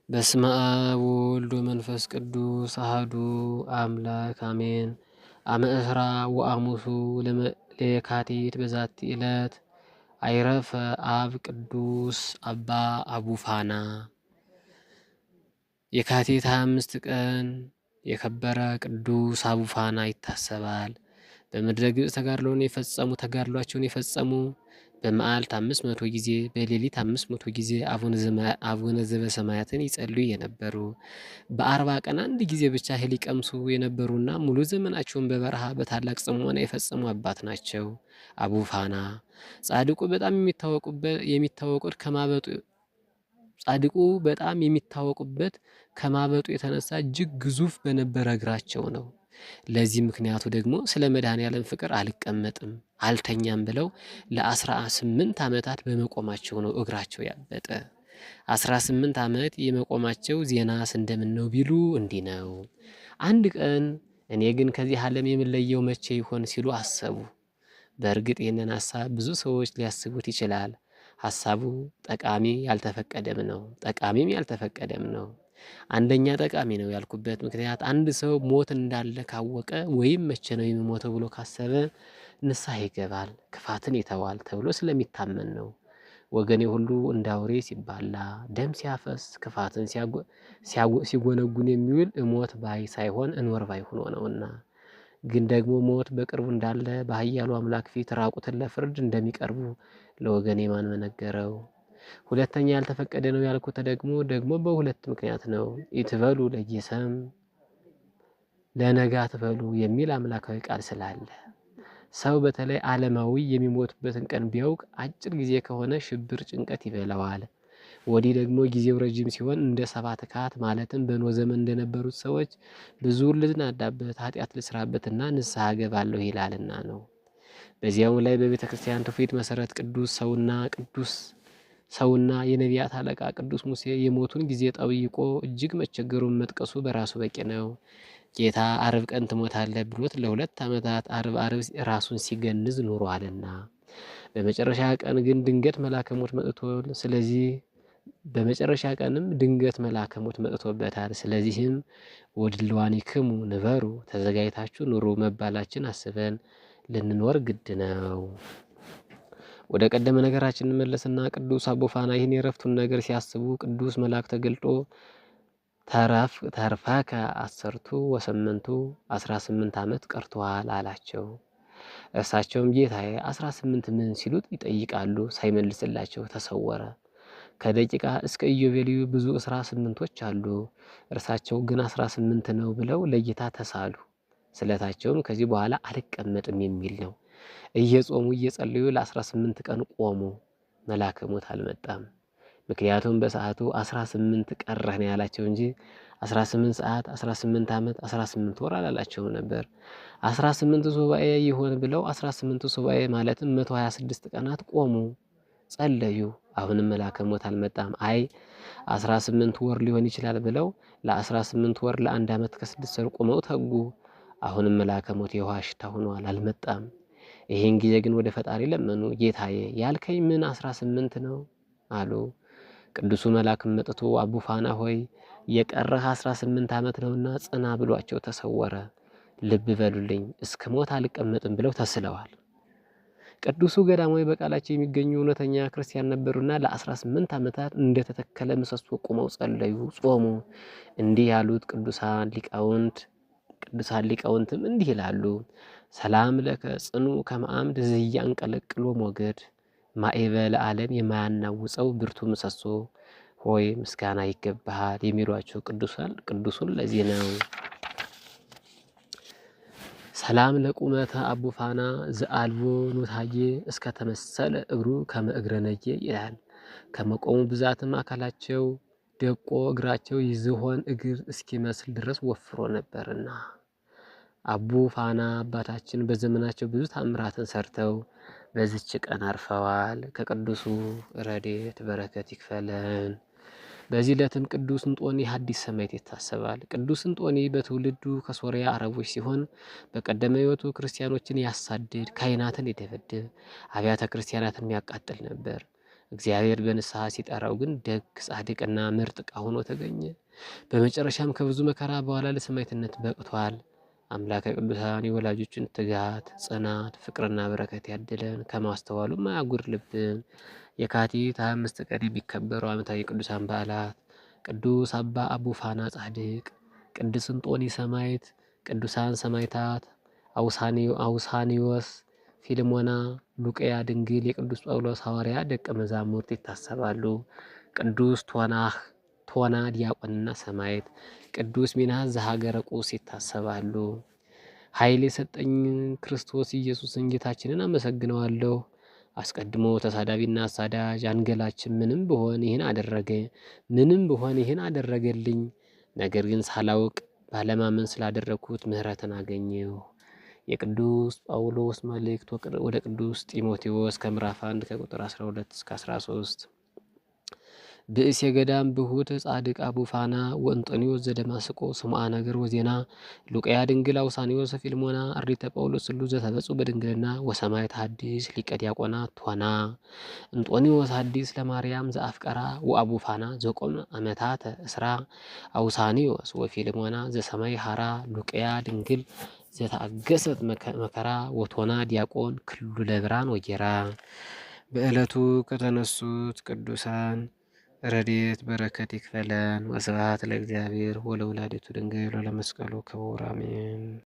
በስመ አብ ወወልድ ወመንፈስ ቅዱስ አሐዱ አምላክ አሜን። አመ ዕስራ ወአሙሱ ለየካቲት በዛቲ ዕለት አይረፈ አብ ቅዱስ አባ አቡፋና። የካቲት 25 ቀን የከበረ ቅዱስ አቡፋና ይታሰባል። በምድረ ግብፅ ተጋድሏቸውን የፈጸሙ በመዓልት 500 ጊዜ በሌሊት 500 ጊዜ አቡነ ዘበሰማያትን ይጸልዩ የነበሩ በ40 ቀን አንድ ጊዜ ብቻ እህል ይቀምሱ የነበሩና ሙሉ ዘመናቸውን በበረሃ በታላቅ ጽሞና የፈጸሙ አባት ናቸው። አቡፋና ጻድቁ በጣም የሚታወቁበት ከማበጡ የተነሳ እጅግ ግዙፍ በነበረ እግራቸው ነው። ለዚህ ምክንያቱ ደግሞ ስለ መድኃኔዓለም ፍቅር አልቀመጥም አልተኛም ብለው ለ18 ዓመታት በመቆማቸው ነው እግራቸው ያበጠ። 18 ዓመት የመቆማቸው ዜናስ እንደምን ነው ቢሉ እንዲህ ነው። አንድ ቀን እኔ ግን ከዚህ ዓለም የምለየው መቼ ይሆን ሲሉ አሰቡ። በእርግጥ ይህንን ሐሳብ ብዙ ሰዎች ሊያስቡት ይችላል። ሐሳቡ ጠቃሚም ያልተፈቀደም ነው። አንደኛ ጠቃሚ ነው ያልኩበት ምክንያት አንድ ሰው ሞት እንዳለ ካወቀ ወይም መቼ ነው የሚሞተው ብሎ ካሰበ ንስሐ ይገባል፣ ክፋትን ይተዋል ተብሎ ስለሚታመን ነው። ወገኔ ሁሉ እንደ አውሬ ሲባላ፣ ደም ሲያፈስ፣ ክፋትን ሲጎነጉን የሚውል እሞት ባይ ሳይሆን እንወር ባይ ሆኖ ነውና። ግን ደግሞ ሞት በቅርቡ እንዳለ በኃያሉ አምላክ ፊት ራቁትን ለፍርድ እንደሚቀርቡ ለወገኔ ማን መነገረው? ሁለተኛ ያልተፈቀደ ነው ያልኩት ደግሞ በሁለት ምክንያት ነው። ኢትበሉ ለጌሰም ለነጋ ትበሉ የሚል አምላካዊ ቃል ስላለ ሰው በተለይ ዓለማዊ የሚሞትበትን ቀን ቢያውቅ አጭር ጊዜ ከሆነ ሽብር ጭንቀት ይበላዋል። ወዲህ ደግሞ ጊዜው ረጅም ሲሆን እንደ ሰባት ካት ማለትም በኖህ ዘመን እንደነበሩት ሰዎች ብዙ ልዝናዳበት ኃጢአት ልስራበትና ንስሐ ገባለሁ ይላልና ነው። በዚያውም ላይ በቤተ ክርስቲያን ትውፊት መሰረት ሰውና የነቢያት አለቃ ቅዱስ ሙሴ የሞቱን ጊዜ ጠይቆ እጅግ መቸገሩን መጥቀሱ በራሱ በቂ ነው። ጌታ ዓርብ ቀን ትሞታለህ ብሎት ለ2 ዓመታት ዓርብ ራሱን ሲገንዝ ኑሯልና በመጨረሻ ቀን ግን ድንገት መልአከ ሞት መጥቶበታል። ስለዚህም ወድልዋኒክሙ ንበሩ ተዘጋጅታችሁ ኑሩ መባላችን አስበን ልንኖር ግድ ነው። ወደ ቀደመ ነገራችን እንመለስና ቅዱስ አቡፋና ይህን የረፍቱን ነገር ሲያስቡ ቅዱስ መልአክ ተገልጦ ተርፈከ 18 ዓመት ቀርቷል አላቸው። እርሳቸውም ጌታዬ 18 ምን ሲሉት ይጠይቃሉ። ሳይመልስላቸው ተሰወረ። ከደቂቃ እስከ ኢዮቤልዩ ብዙ 18ቶች አሉ። እርሳቸው ግን 18 ነው ብለው ለጌታ ተሳሉ። ስለታቸውም ከዚህ በኋላ አልቀመጥም የሚል ነው። እየጾሙ እየጸለዩ ለ18 ቀን ቆሙ። መልአከ ሞት አልመጣም። ምክንያቱም በሰዓቱ 18 ቀረህ ነው ያላቸው እንጂ 18 ሰዓት፣ 18 ዓመት፣ 18 ወር አላላቸውም ነበር። 18 ሱባኤ ይሆን ብለው 18 ሱባኤ ማለትም 126 ቀናት ቆሙ፣ ጸለዩ። አሁንም መልአከ ሞት አልመጣም። አይ 18 ወር ሊሆን ይችላል ብለው ለ18 ወር ለ1 ዓመት ከ6 ወር ቆመው ተጉ። አሁንም መልአከ ሞት የውሃ ሽታ ሆኗል፣ አልመጣም። ይህን ጊዜ ግን ወደ ፈጣሪ ለመኑ። ጌታዬ ያልከኝ ምን 18 ነው አሉ። ቅዱሱ መልአክም መጥቶ አቡፋና ሆይ የቀረህ 18 ዓመት ነውና ጽና ብሏቸው ተሰወረ። ልብ በሉልኝ፣ እስከ ሞት አልቀመጥም ብለው ተስለዋል። ቅዱሱ ገዳማዊ በቃላቸው የሚገኙ እውነተኛ ክርስቲያን ነበሩና ለ18 ዓመታት እንደተተከለ ምሰሶ ቆመው ጸለዩ፣ ጾሙ። እንዲህ ያሉት ቅዱሳን ሊቃውንትም እንዲህ ይላሉ። ሰላም ለከ ጽኑ ከመአምድ ዘያንቀለቅሎ ሞገድ ማዕበለ ዓለም የማያናውፀው ብርቱ ምሰሶ ሆይ ምስጋና ይገባሃል የሚሏቸው ቅዱሱን ለዚህ ነው። ሰላም ለቁመተ አቡፋና ዘአልቦ ኑታዬ እስከ ተመሰለ እግሩ ከመ እግረ ነጌ ይላል። ከመቆሙ ብዛትም አካላቸው ደቆ እግራቸው የዝሆን እግር እስኪመስል ድረስ ወፍሮ ነበርና። አቡፋና አባታችን በዘመናቸው ብዙ ታምራትን ሰርተው በዚች ቀን አርፈዋል። ከቅዱሱ ረድኤት በረከት ይክፈለን። በዚህ ዕለትም ቅዱስ እንጦኒ ሐዲስ ሰማዕት ይታሰባል። ቅዱስ እንጦኒ በትውልዱ ከሶርያ አረቦች ሲሆን በቀደመ ሕይወቱ ክርስቲያኖችን ያሳድድ፣ ካህናትን ይደበድብ፣ አብያተ ክርስቲያናትን ያቃጥል ነበር። እግዚአብሔር በንስሐ ሲጠራው ግን ደግ ጻድቅና ምርጥ ዕቃ ሆኖ ተገኘ። በመጨረሻም ከብዙ መከራ በኋላ ለሰማዕትነት በቅቷል። አምላከ ቅዱሳን የወላጆችን ትጋት፣ ጽናት፣ ፍቅርና በረከት ያድለን፣ ከማስተዋሉም አያጉድልብን። የካቲት 25 ቀን የሚከበሩ ዓመታዊ ቅዱሳን በዓላት ቅዱስ አባ አቡፋና ጻድቅ፣ ቅዱስ እንጦኒ ሰማዕት፣ ቅዱሳን ሰማዕታት አውሳኒዮስ፣ ፊልሞና፣ ሉቅያ ድንግል፣ የቅዱስ ጳውሎስ ሐዋርያ ደቀ መዛሙርት ይታሰባሉ። ቅዱስ ቶና ዲያቆንና ሰማዕት፣ ቅዱስ ሚናስ ዘሀገረ ቁስ ይታሰባሉ። ኃይል የሰጠኝ ክርስቶስ ኢየሱስን ጌታችንን አመሰግነዋለሁ። አስቀድሞ ተሳዳቢና አሳዳጅ አንገላችን ምንም ብሆን ይህን አደረገልኝ። ነገር ግን ሳላውቅ ባለማመን ስላደረግኩት ምሕረትን አገኘሁ። የቅዱስ ጳውሎስ መልእክት ወደ ቅዱስ ጢሞቴዎስ ከምዕራፍ 1 ከቁጥር 12 እስከ 13። ብእስ የገዳም ብሁት ጻድቅ አቡፋና ወእንጦኒዎስ ዘደማስቆ ስሙዓ ነገር ወዜና ሉቅያ ድንግል አውሳኒዎስ ፊልሞና አሪተ ጳውሎስ ሁሉ ዘተበጹ በድንግልና ወሰማዕት ሐዲስ ሊቀ ዲያቆናት ቶና እንጦኒዎስ ሐዲስ ለማርያም ዘአፍቀራ ወአቡፋና ዘቆም አመታተ እስራ አውሳኒዎስ ወፊልሞና ዘሰማይ ሐራ ሉቅያ ድንግል ዘታገሰት መከራ ወቶና ዲያቆን ክሉ ለብራን ወጌራ። በዕለቱ ከተነሱት ቅዱሳን ረድኤት በረከት ይክፈለን። ወስብሐት ለእግዚአብሔር ወለወላዲቱ ድንግል ወለመስቀሉ ክቡር አሜን።